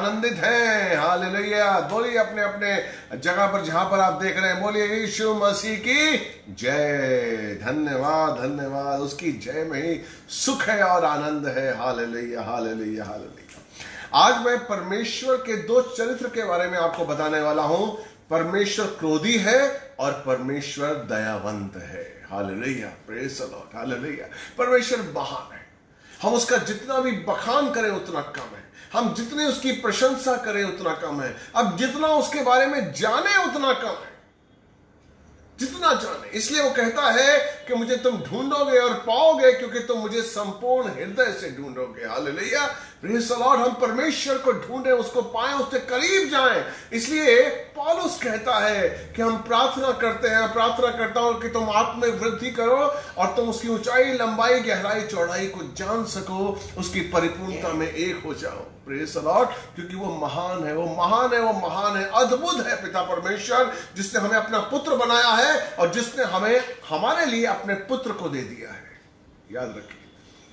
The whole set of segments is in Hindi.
आनंदित हैं। हालेलुया। बोलिए अपने अपने जगह पर जहां पर आप देख रहे हैं, बोलिए यीशु मसीह की जय। धन्यवाद धन्यवाद, उसकी जय में ही सुख है और आनंद है। Hallelujah hallelujah hallelujah. आज मैं परमेश्वर के दो चरित्र के बारे में आपको बताने वाला हूं। परमेश्वर क्रोधी है और परमेश्वर दयावंत है। Hallelujah, praise the Lord, hallelujah. परमेश्वर महान है, हम उसका जितना भी बखान करें उतना कम है, हम जितनी उसकी प्रशंसा करें उतना कम है, अब जितना उसके बारे में जाने उतना कम है, जितना जाने। इसलिए वो कहता है कि मुझे तुम ढूंढोगे और पाओगे, क्योंकि तुम मुझे संपूर्ण हृदय से ढूंढोगे। Hallelujah, praise the lord. हम परमेश्वर को ढूंढें, उसको पाएं, उसके करीब जाएं। इसलिए पौलुस कहता है कि हम प्रार्थना करते हैं, प्रार्थना करता हूं कि तुम आत्मा में वृद्धि करो और तुम उसकी ऊंचाई, लंबाई, गहराई, चौड़ाई को जान सको, उसकी परिपूर्णता में एक हो जाओ। Praise the Lord. क्योंकि वो महान है, वो महान है, वो महान है, अद्भुत है पिता परमेश्वर, जिसने हमें अपना पुत्र बनाया है और जिसने हमें हमारे लिए अपने पुत्र को दे दिया है। याद रखिए,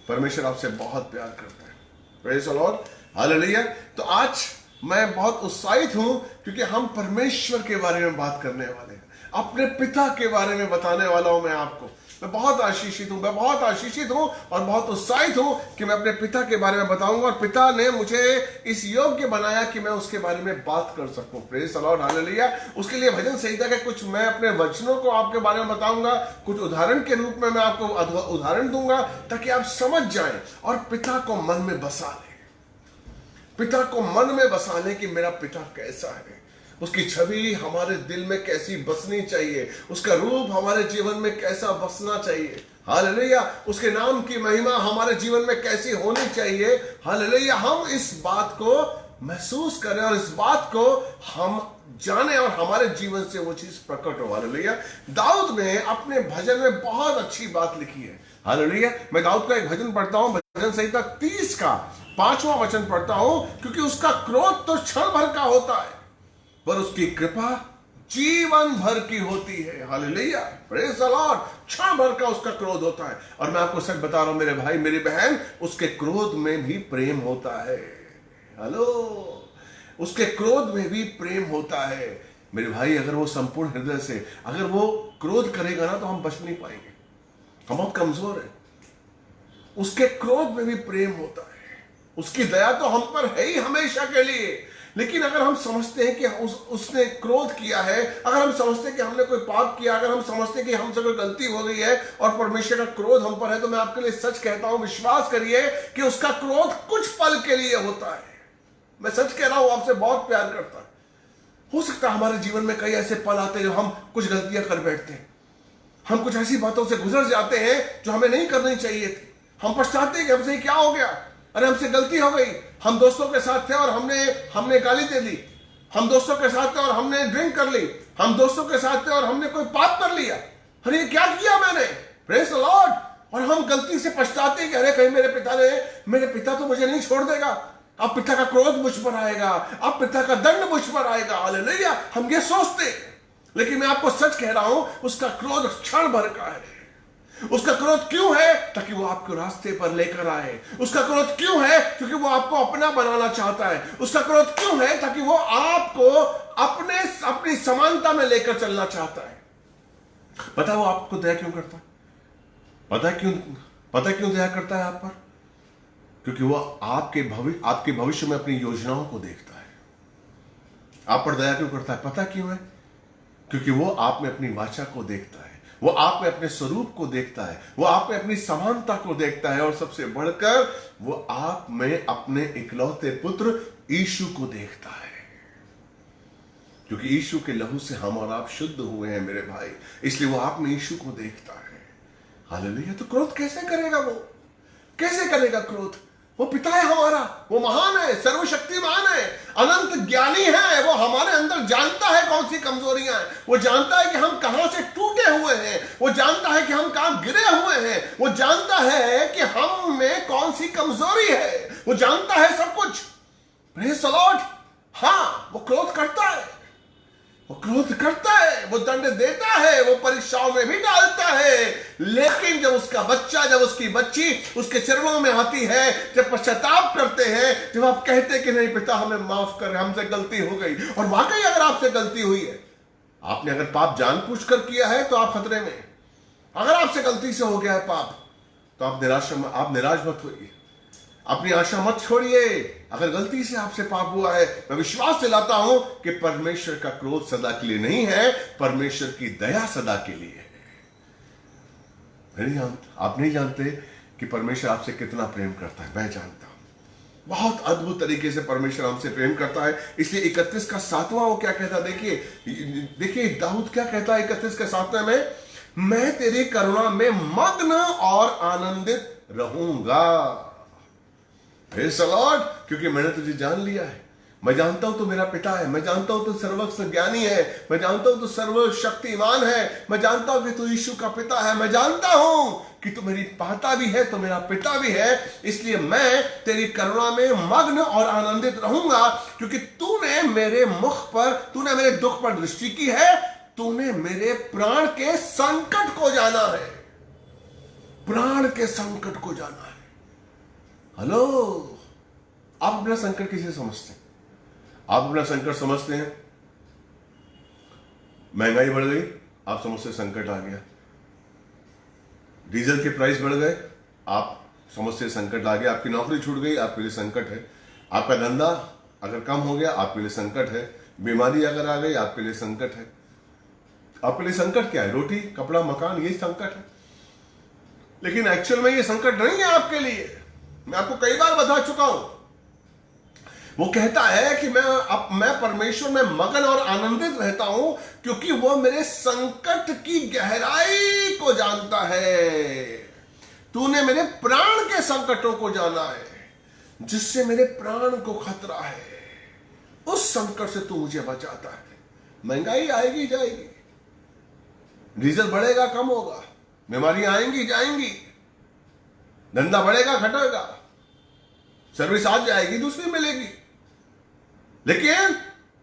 परमेश्वर आपसे बहुत प्यार करता है। Praise the Lord, hallelujah. तो आज मैं बहुत उत्साहित हूं क्योंकि हम परमेश्वर के बारे में बात करने वाले हैं, अपने पिता के बारे में बताने वाला हूं मैं आपको। मैं बहुत आशीषित हूं, मैं बहुत आशीषित हूं और बहुत उत्साहित हूं कि मैं अपने पिता के बारे में बताऊंगा, और पिता ने मुझे इस योग्य बनाया कि मैं उसके बारे में बात कर सकूं। Praise the Lord, hallelujah. उसके लिए भजन संहिता के कुछ मैं अपने वचनों को आपके बारे में बताऊंगा, कुछ उदाहरण के रूप में मैं आपको उदाहरण दूंगा ताकि आप समझ जाएं और पिता को मन में बसा लें, पिता को मन में बसा लें कि मेरा पिता कैसा है, उसकी छवि हमारे दिल में कैसी बसनी चाहिए, उसका रूप हमारे जीवन में कैसा बसना चाहिए। हालेलुया। उसके नाम की महिमा हमारे जीवन में कैसी होनी चाहिए। हालेलुया। हम इस बात को महसूस करें और इस बात को हम जाने और हमारे जीवन से वो चीज प्रकट हो। हालेलुया। दाऊद ने अपने भजन में बहुत अच्छी बात लिखी है। हालेलुया। मैं दाऊद का एक भजन पढ़ता हूं, भजन संहिता 30 का 5वां वचन पढ़ता हूं। क्योंकि उसका क्रोध तो क्षण भर का होता है, पर उसकी कृपा जीवन भर की होती है। Hallelujah, praise the Lord. क्षण भर का उसका क्रोध होता है, और मैं आपको सच बता रहा हूं मेरे भाई मेरी बहन, उसके क्रोध में भी प्रेम होता है। हेलो, उसके क्रोध में भी प्रेम होता है मेरे भाई। अगर वो संपूर्ण हृदय से अगर वो क्रोध करेगा ना तो हम बच नहीं पाएंगे, हम बहुत कमजोर हैं। उसके क्रोध में भी प्रेम होता है, उसकी दया तो हम पर है ही हमेशा के लिए। लेकिन अगर हम समझते हैं कि उसने क्रोध किया है, अगर हम समझते हैं कि हमने कोई पाप किया, अगर हम समझते हैं कि हमसे कोई गलती हो गई है और परमेश्वर का क्रोध हम पर है, तो मैं आपके लिए सच कहता हूं, विश्वास करिए कि उसका क्रोध कुछ पल के लिए होता है। मैं सच कह रहा हूं, आपसे बहुत प्यार करता है। हो सकता है हमारे जीवन में कई ऐसे पल आते हैं जो हम कुछ गलतियां कर बैठते हैं, हम कुछ ऐसी बातों से गुजर जाते हैं जो हमें नहीं करनी चाहिए थी। हम पछताते हैं कि हमसे क्या हो गया, अरे हमसे गलती हो गई। हम दोस्तों के साथ थे और हमने गाली दे दी, हम दोस्तों के साथ थे और हमने ड्रिंक कर ली, हम दोस्तों के साथ थे और हमने कोई पाप कर लिया। अरे क्या किया मैंने, प्रेज़ द लॉर्ड। और हम गलती से पछताते हैं कि अरे कहीं मेरे पिता तो मुझे नहीं छोड़ देगा, अब पिता का क्रोध मुझ पर आएगा, अब पिता का दंड मुझ पर आएगा। हालेलुया, हम ये सोचते हैं। लेकिन मैं आपको सच कह रहा हूं, उसका क्रोध क्षण भर का है। उसका क्रोध क्यों है? ताकि वो आपको रास्ते पर लेकर आए। उसका क्रोध क्यों है? क्योंकि वो आपको अपना बनाना चाहता है। उसका क्रोध क्यों है? ताकि वो आपको अपनी समानता में लेकर चलना चाहता है। पता है वो आपको दया क्यों करता है? पता क्यों दया करता है आप पर? क्योंकि वो आपके भविष्य में अपनी योजनाओं को देखता है। आप पर दया क्यों करता है? पता क्यों है? क्योंकि वो आप में अपनी वाचा को देखता है, वो आप में अपने स्वरूप को देखता है, वो आप में अपनी समानता को देखता है, और सबसे बढ़कर वो आप में अपने इकलौते पुत्र यीशु को देखता है। क्योंकि यीशु के लहू से हम और आप शुद्ध हुए हैं मेरे भाई, इसलिए वो आप में यीशु को देखता है। हालेलुया। तो क्रोध कैसे करेगा? वो कैसे करेगा क्रोध? वो पिता है हमारा, वो महान है, सर्वशक्तिमान है, अनंत ज्ञानी है। वो हमारे अंदर जानता है कौन सी कमजोरियां हैं, वो जानता है कि हम कहां से टूटे हुए हैं, वो जानता है कि हम कहां गिरे हुए हैं, वो जानता है कि हम में कौन सी कमजोरी है, वो जानता है सब कुछ। Praise the Lord. हाँ, वो क्रोध करता है, वो क्रोध करता है, वो दंड देता है, वो परीक्षाओं में भी डालता है, लेकिन जब उसका बच्चा, जब उसकी बच्ची उसके चरणों में आती है, जब पश्चाताप करते हैं, जब आप कहते हैं कि नहीं पिता हमें माफ कर, हमसे गलती हो गई, और वाकई अगर आपसे गलती हुई है, आपने अगर पाप जानबूझकर किया है तो आप खतरे में। अगर आपसे गलती से हो गया है पाप, तो आप निराश मत होइए, अपनी आशा मत छोड़िए। अगर गलती से आपसे पाप हुआ है, मैं विश्वास दिलाता हूं कि परमेश्वर का क्रोध सदा के लिए नहीं है, परमेश्वर की दया सदा के लिए है। आप नहीं जानते कि परमेश्वर आपसे कितना प्रेम करता है, मैं जानता हूं। बहुत अद्भुत तरीके से परमेश्वर हमसे प्रेम करता है। इसलिए 31 का 7वां वो क्या कहता है, देखिए दाऊद क्या कहता है 31 के 7वें में, मैं तेरी करुणा में मग्न और आनंदित रहूंगा। प्रेज़ द लॉर्ड, क्योंकि मैंने तुझे जान लिया है। मैं जानता हूं तू मेरा पिता है, मैं जानता हूं तू सर्वज्ञ ज्ञानी है, मैं जानता हूं तू सर्वशक्तिमान है, मैं जानता हूं कि तू यीशु का पिता है, मैं जानता हूं कि तू मेरी माता भी है, तू मेरा पिता भी है। इसलिए मैं तेरी करुणा में मग्न और आनंदित रहूंगा, क्योंकि तूने मेरे मुख पर, तूने मेरे दुख पर दृष्टि की है, तूने मेरे प्राण के संकट को जाना है, प्राण के संकट को जाना है। हेलो, आप अपना संकट किसे समझते हैं? आप अपना संकट समझते हैं महंगाई बढ़ गई, आप समझते संकट आ गया। डीजल के प्राइस बढ़ गए, आप समझते संकट आ गया। आपकी नौकरी छूट गई, आपके लिए संकट है। आपका धंधा अगर कम हो गया, आपके लिए संकट है। बीमारी अगर आ गई, आपके लिए संकट है। आपके लिए संकट क्या है? रोटी, कपड़ा, मकान, ये संकट है। लेकिन एक्चुअल में ये संकट नहीं है आपके लिए। मैं आपको कई बार बता चुका हूं। वो कहता है कि मैं परमेश्वर में मगन और आनंदित रहता हूं, क्योंकि वो मेरे संकट की गहराई को जानता है। तूने मेरे प्राण के संकटों को जाना है, जिससे मेरे प्राण को खतरा है। उस संकट से तू मुझे बचाता है। महंगाई आएगी जाएगी, डीजल बढ़ेगा कम होगा, बीमारियां आएंगी जाएंगी, धंधा बढ़ेगा घटेगा, सर्विस आ जाएगी दूसरी मिलेगी। लेकिन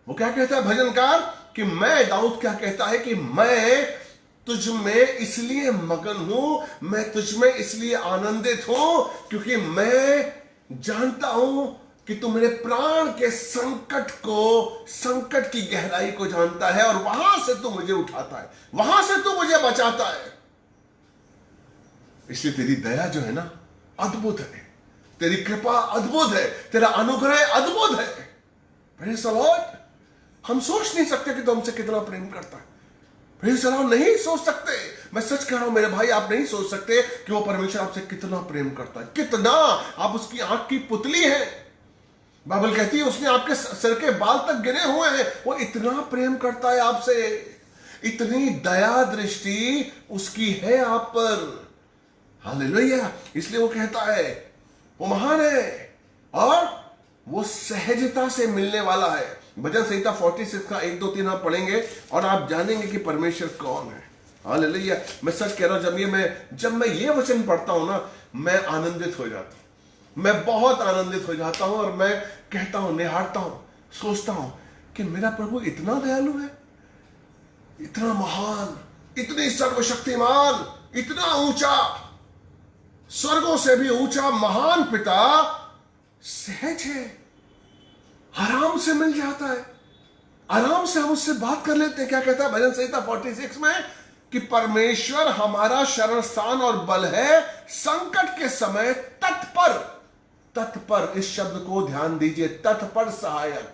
वो क्या कहता है भजनकार कि दाऊद क्या कहता है कि मैं तुझ में इसलिए मगन हूं, मैं तुझ में इसलिए आनंदित हूं, क्योंकि मैं जानता हूं कि तू मेरे प्राण के संकट की गहराई को जानता है, और वहां से तू मुझे उठाता है, वहां से तू मुझे बचाता है। इसलिए तेरी दया जो है ना, अद्भुत है, तेरी कृपा अद्भुत है, तेरा अनुग्रह अद्भुत है। प्रेज़ द लॉर्ड, हम सोच नहीं सकते कि तू हमसे कितना प्रेम करता है। प्रेज़ द लॉर्ड, नहीं सोच सकते। मैं सच कह रहा हूं मेरे भाई, आप नहीं सोच सकते कि वो परमेश्वर आपसे कितना प्रेम करता है, कितना। आप उसकी आंख की पुतली है। बाइबल कहती है उसने आपके सिर के बाल तक गिने हुए हैं। वो इतना प्रेम करता है आपसे, इतनी दया दृष्टि उसकी है आप पर। हालेलुया। इसलिए वो कहता है वो महान है और वो सहजता से मिलने वाला है। भजन संहिता 46 का 1, 2, 3 आप पढ़ेंगे और आप जानेंगे कि परमेश्वर कौन है। हालेलुया। मैं सच कह रहा हूं, जब मैं ये वचन पढ़ता हूं ना, मैं आनंदित हो जाता हूं, मैं बहुत आनंदित हो जाता हूं, और मैं कहता हूं, निहारता हूं, सोचता हूं कि मेरा प्रभु इतना दयालु है, इतना महान, इतनी सर्वशक्तिमान, इतना ऊंचा, स्वर्गों से भी ऊंचा महान पिता सहज है, आराम से मिल जाता है, आराम से हम उससे बात कर लेते हैं। क्या कहता है भजन संहिता 46 में कि परमेश्वर हमारा शरण स्थान और बल है, संकट के समय तत्पर। तत्पर, इस शब्द को ध्यान दीजिए, तत्पर सहायक,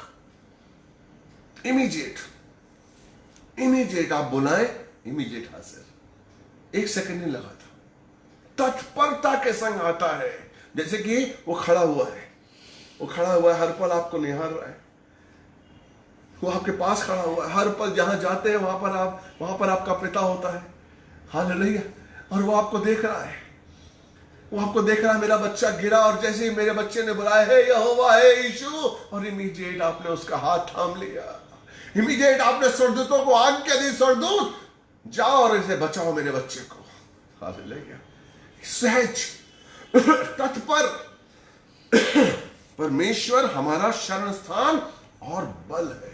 इमीडिएट आप बुलाएं, इमीडिएट हाजिर, 1 सेकंड नहीं लगाता, तत्परता के संग आता है। जैसे कि वो खड़ा हुआ है, हर पल आपको निहार रहा है, वो आपके पास खड़ा हुआ है, हर पल जहां जाते हैं वहां पर आपका पिता होता है। हालेलुया। और वो आपको देख रहा है, मेरा बच्चा गिरा, और जैसे ही मेरे बच्चे ने बुलाया है यहोवा है यीशु, और इमीडिएट आपने उसका हाथ थाम लिया, इमीडिएट आपने स्वर्गदूतों को आज्ञा दी, स्वर्गदूत जाओ और इसे बचाओ मेरे बच्चे को। हालेलुया। सहज, तत्पर। परमेश्वर हमारा शरण स्थान और बल है।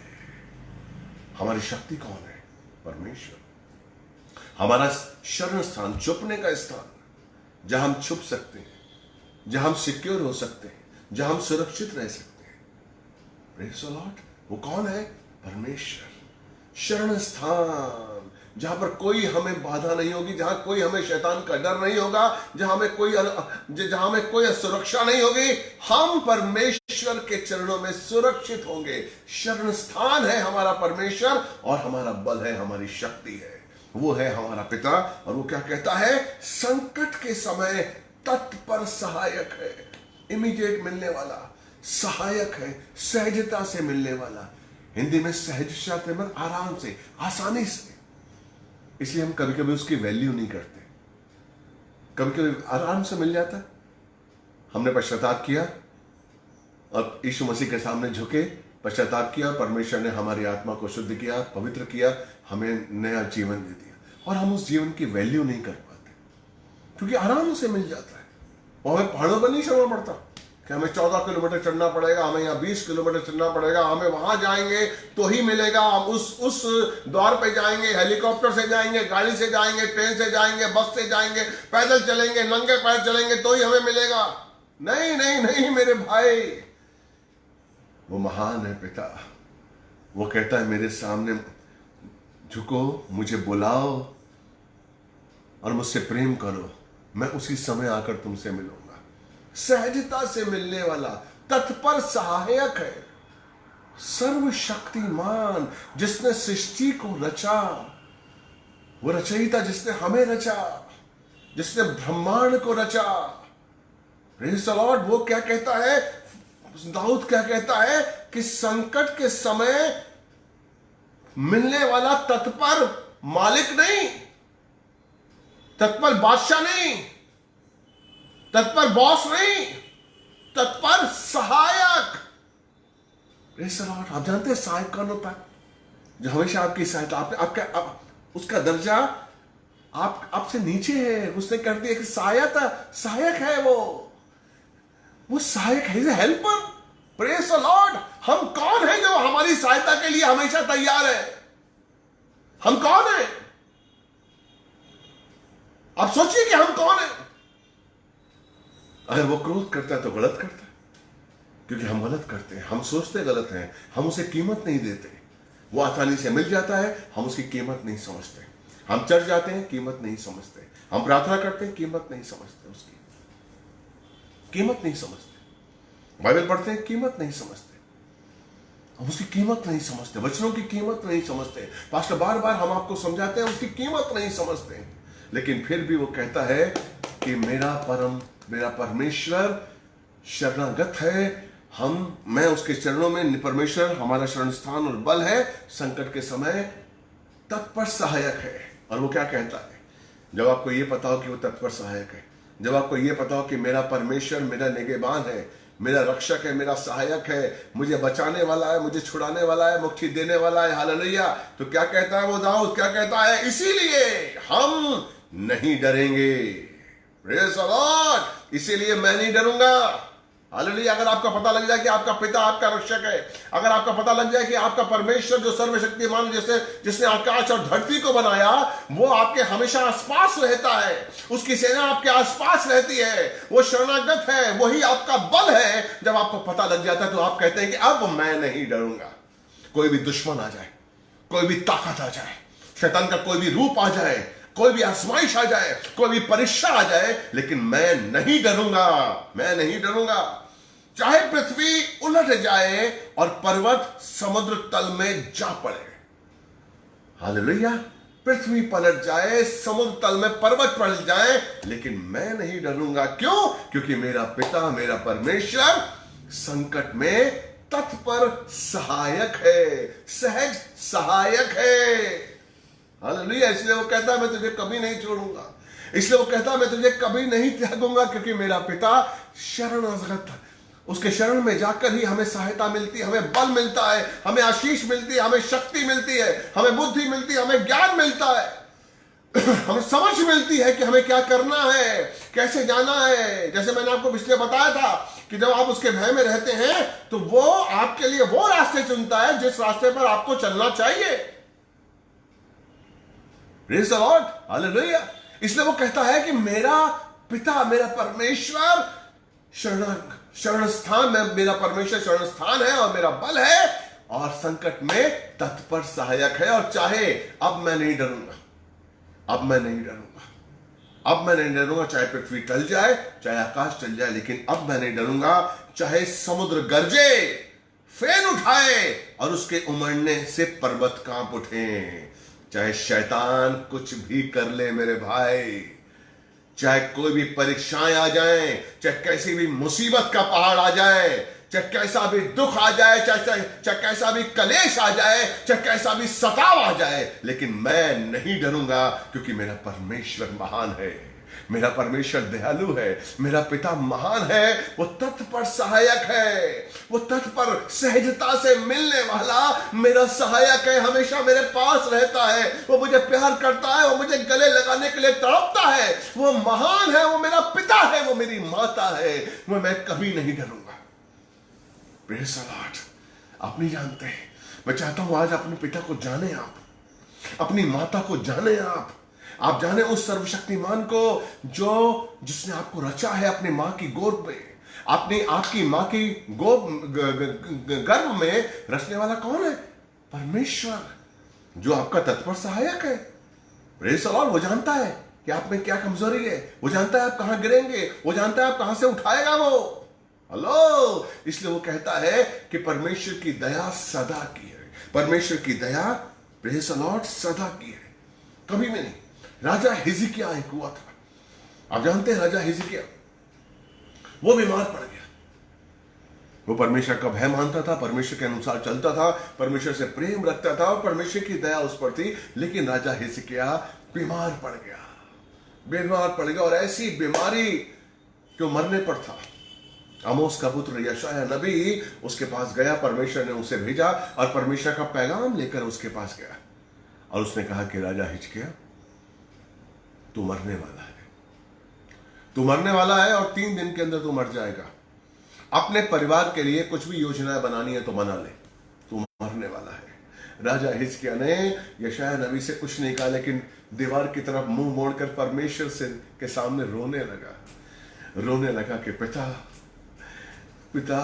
हमारी शक्ति कौन है? परमेश्वर। हमारा शरण स्थान, छुपने का स्थान, जहां हम छुप सकते हैं, जहां हम सिक्योर हो सकते हैं, जहां हम सुरक्षित रह सकते हैं। Praise the Lord. वो कौन है? परमेश्वर। शरण स्थान, जहां पर कोई हमें बाधा नहीं होगी, जहां कोई हमें शैतान का डर नहीं होगा, जहां हमें कोई सुरक्षा नहीं होगी। हम परमेश्वर के चरणों में सुरक्षित होंगे। शरण स्थान है हमारा परमेश्वर, और हमारा बल है, हमारी शक्ति है, वो है हमारा पिता। और वो क्या कहता है? संकट के समय तत्पर सहायक है। इमीडिएट मिलने वाला, सहायक है, सहजता से मिलने वाला। हिंदी में सहजता से मतलब आराम से, आसानी से। इसलिए हम कभी कभी उसकी वैल्यू नहीं करते। कभी कभी आराम से मिल जाता है। हमने पश्चाताप किया और यीशु मसीह के सामने झुके, पश्चाताप किया, परमेश्वर ने हमारी आत्मा को शुद्ध किया, पवित्र किया, हमें नया जीवन दे दिया, और हम उस जीवन की वैल्यू नहीं कर पाते क्योंकि आराम से मिल जाता है। और हमें पहाड़ों पर नहीं चढ़ना पड़ता कि हमें 14 किलोमीटर चढ़ना पड़ेगा, हमें यहाँ 20 किलोमीटर चढ़ना पड़ेगा, हमें वहां जाएंगे तो ही मिलेगा, हम उस द्वार पे जाएंगे, हेलीकॉप्टर से जाएंगे, गाड़ी से जाएंगे, ट्रेन से जाएंगे, बस से जाएंगे, पैदल चलेंगे, नंगे पैर चलेंगे तो ही हमें मिलेगा। नहीं नहीं नहीं मेरे भाई, वो महान है पिता। वो कहता है मेरे सामने झुको, मुझे बुलाओ और मुझसे प्रेम करो, मैं उसी समय आकर तुमसे मिलूंगा। सहजता से मिलने वाला, तत्पर सहायक है, सर्वशक्तिमान, जिसने सृष्टि को रचा, वो रचयिता जिसने हमें रचा, जिसने ब्रह्मांड को रचा। Praise the Lord. वो क्या कहता है? दाऊद क्या कहता है कि संकट के समय मिलने वाला तत्पर मालिक नहीं, तत्पर बादशाह नहीं, तत्पर बॉस नहीं, तत्पर सहायक। Praise the Lord. आप जानते हैं सहायक कौन होता है? जो हमेशा आपकी सहायता, उसका दर्जा आपसे नीचे है। उसने कर दिया कि सहायक है, वो सहायक है, हेल्पर। Praise the lord. हम कौन है जो हमारी सहायता के लिए हमेशा तैयार है? हम कौन है? आप सोचिए कि हम कौन है। अगर वो क्रोध करता है तो गलत करता है, क्योंकि हम गलत करते हैं, हम सोचते गलत हैं, हम उसे कीमत नहीं देते। वो आसानी से मिल जाता है, हम उसकी कीमत नहीं समझते। हम चढ़ जाते हैं, कीमत नहीं समझते। हम प्रार्थना करते हैं, कीमत नहीं समझते, उसकी कीमत नहीं समझते। बाइबल पढ़ते हैं, कीमत नहीं समझते, हम उसकी कीमत नहीं समझते, वचनों की कीमत नहीं समझते। पास्टर बार बार हम आपको समझाते हैं, उसकी कीमत नहीं समझते। लेकिन फिर भी वो कहता है कि मेरा परमेश्वर शरणागत है। मैं उसके चरणों में, परमेश्वर हमारा शरण स्थान और बल है, संकट के समय तत्पर सहायक है। और वो क्या कहता है? जब आपको ये पता हो कि वो तत्पर सहायक है, जब आपको ये पता हो कि मेरा परमेश्वर मेरा निगहबान है, मेरा रक्षक है, मेरा सहायक है, मुझे बचाने वाला है, मुझे छुड़ाने वाला है, मुक्ति देने वाला है, हालेलुया। तो क्या कहता है वो दाऊद? क्या कहता है? इसीलिए हम नहीं डरेंगे। Praise the Lord. इसीलिए मैं नहीं डरूंगा। हालेलुया। अगर आपका पता लग जाए कि आपका पिता आपका रक्षक है, अगर आपका पता लग जाए कि आपका परमेश्वर जो सर्वशक्तिमान, जिसने आकाश और धरती को बनाया, वो आपके हमेशा आसपास रहता है, उसकी सेना आपके आसपास रहती है, वो शरणागत है, वही आपका बल है। जब आपको पता लग जाता है तो आप कहते हैं कि अब मैं नहीं डरूंगा। कोई भी दुश्मन आ जाए, कोई भी ताकत आ जाए, शैतान का कोई भी रूप आ जाए, कोई भी आजमाइश आ जाए, कोई भी परीक्षा आ जाए, लेकिन मैं नहीं डरूंगा, मैं नहीं डरूंगा। चाहे पृथ्वी उलट जाए और पर्वत समुद्र तल में जा पड़े। हालेलुया। पृथ्वी पलट जाए, समुद्र तल में पर्वत पलट जाए, लेकिन मैं नहीं डरूंगा। क्यों? क्योंकि मेरा पिता, मेरा परमेश्वर संकट में तत्पर सहायक है, सहज सहायक है। हालेलुया। इसलिए वो कहता है मैं तुझे कभी नहीं छोड़ूंगा, इसलिए वो कहता है मैं तुझे कभी नहीं त्यागूंगा, क्योंकि मेरा पिता शरणागत है। उसके शरण में जाकर ही हमें सहायता मिलती है, हमें बल मिलता है, हमें आशीष मिलती है, हमें शक्ति मिलती है, हमें बुद्धि मिलती है, हमें ज्ञान मिलता है, हमें समझ मिलती है कि हमें क्या करना है, कैसे जाना है। जैसे मैंने आपको पिछले बताया था कि जब आप उसके भय में रहते हैं तो वो आपके लिए वो रास्ते चुनता है जिस रास्ते पर आपको चलना चाहिए। Praise the Lord, hallelujah. इसलिए वो कहता है कि मेरा पिता, मेरा परमेश्वर शरण स्थान में, मेरा परमेश्वर शरण स्थान है और मेरा बल है और संकट में तत्पर सहायक है। और चाहे अब मैं नहीं डरूंगा, अब मैं नहीं डरूंगा, अब मैं नहीं डरूंगा, चाहे पृथ्वी टल जाए, चाहे आकाश टल जाए, लेकिन अब मैं नहीं डरूंगा। चाहे समुद्र गरजे, फेन उठाए और उसके उमड़ने से पर्वत कांप उठे, चाहे शैतान कुछ भी कर ले मेरे भाई, चाहे कोई भी परीक्षाएं आ जाएं, चाहे कैसी भी मुसीबत का पहाड़ आ जाए, चाहे कैसा भी दुख आ जाए, चाहे कैसा भी कलेश आ जाए, चाहे कैसा भी सताव आ जाए, लेकिन मैं नहीं डरूंगा क्योंकि मेरा परमेश्वर महान है, मेरा परमेश्वर दयालु है, मेरा पिता महान है। वो तत्पर सहायक है, वो तत्पर सहजता से मिलने वाला मेरा सहायक है, हमेशा मेरे पास रहता है, वो मुझे प्यार करता है, वो मुझे गले लगाने के लिए तड़पता है, वो महान है, वो मेरा पिता है, वो मेरी माता है, वो मैं कभी नहीं डरूंगा। Praise the Lord. आप नहीं जानते, मैं चाहता हूं आज अपने पिता को जाने, आप अपनी माता को जाने, आप जाने उस सर्वशक्तिमान को जिसने आपको रचा है अपनी मां की गोद में। आपकी मां की गर्भ में रचने वाला कौन है? परमेश्वर, जो आपका तत्पर सहायक है। Praise the Lord. वो जानता है कि आप में क्या कमजोरी है, वो जानता है आप कहां गिरेंगे, वो जानता है आप कहां से उठाएगा वो। हेलो, इसलिए वो कहता है कि परमेश्वर की दया सदा की है, परमेश्वर की दया, प्रेज़ द लॉर्ड, सदा की है, कभी भी नहीं। राजा हिजकिय्याह एक हुआ था, आप जानते हैं राजा हिजकिय्याह, वो बीमार पड़ गया। वो परमेश्वर का भय मानता था, परमेश्वर के अनुसार चलता था, परमेश्वर से प्रेम रखता था और परमेश्वर की दया उस पर थी, लेकिन राजा हिजकिय्याह बीमार पड़ गया और ऐसी बीमारी जो मरने पर था। आमोस का पुत्र यशायाह नबी उसके पास गया, परमेश्वर ने उसे भेजा और परमेश्वर का पैगाम लेकर उसके पास गया और उसने कहा कि राजा हिजकिय्याह, तू मरने वाला है, तू मरने वाला है और 3 दिन के अंदर तू मर जाएगा। अपने परिवार के लिए कुछ भी योजनाएं बनानी है तो बना ले, तू मरने वाला है। राजा हिजकिय्याह ने यशायाह नबी से कुछ नहीं कहा, लेकिन दीवार की तरफ मुंह मोड़कर परमेश्वर के सामने रोने लगा कि पिता,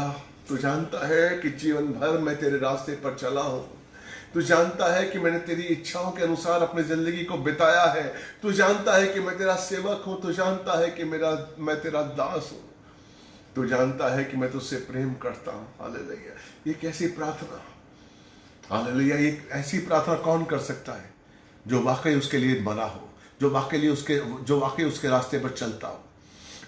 तू जानता है कि जीवन भर मैं तेरे रास्ते पर चला हूं, तू जानता है कि मैंने तेरी इच्छाओं के अनुसार अपनी जिंदगी को बिताया है, तू जानता है कि मैं तेरा सेवक हूं, तू जानता है कि मैं तेरा दास हूं, तू जानता है कि मैं तुझसे प्रेम करता हूं। हालेलुया। ये कैसी प्रार्थना, हालेलुया। ये ऐसी प्रार्थना कौन कर सकता है जो वाकई उसके लिए मरा हो, जो वाकई उसके रास्ते पर चलता हो।